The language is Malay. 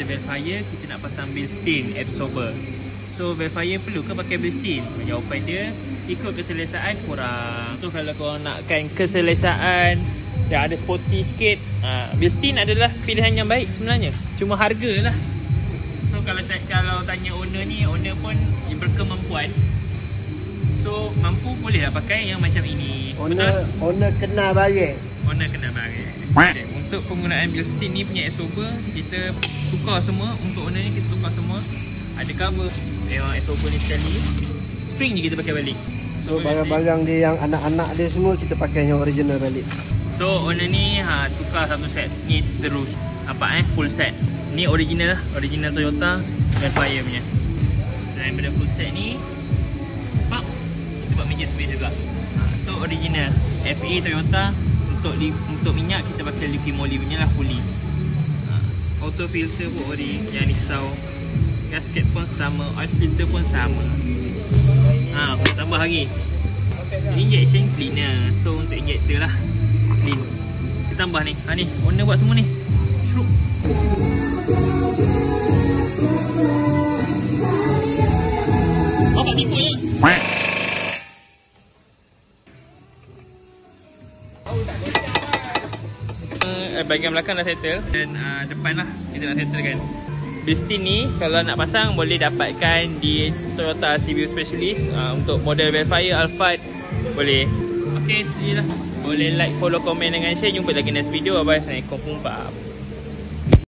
kita Velfire, kita nak pasang Bilstein absorber. So Velfire perlu ke pakai Bilstein? Jawapan dia, ikut keselesaan korang. So kalau korang nakkan keselesaan yang ada sporty sikit, Bilstein adalah pilihan yang baik sebenarnya. Cuma harga lah. So kalau tanya owner ni, owner pun berkemampuan. So mampu boleh lah pakai yang macam ini. Owner kena bayar. Owner kena bayar. Okay. Untuk penggunaan Bilstein ni punya absorber, kita tukar semua. Untuk owner ni kita tukar semua. Ada cover. Memang absorber ni sekali. Spring je kita pakai balik. So barang-barang dia yang anak-anak dia semua kita pakai yang original balik. So owner ni tukar satu set ni terus. Full set. Ni original lah. Original Toyota Velfire punya. Selain daripada full set ni, nampak? Kita buat meja space juga. So original FA Toyota. Untuk minyak kita pakai liquid moly punya lah, fully. Auto filter pun ori, jangan risau. Gasket pun sama, oil filter pun sama. Aku tambah lagi. Ini injection cleaner. So untuk injector lah, clean. Kita tambah ni. Ni owner buat semua ni. Syuruk. Tak tipu je. Bahagian belakang dah settle. Dan depan lah kita nak settlekan. Bilstein ni kalau nak pasang boleh dapatkan di Toyota CVO Specialist. Untuk model Velfire, Alphard boleh. Ok, itulah. Boleh like, follow, komen dengan share. Jumpa lagi next video. Bye. Assalamualaikum.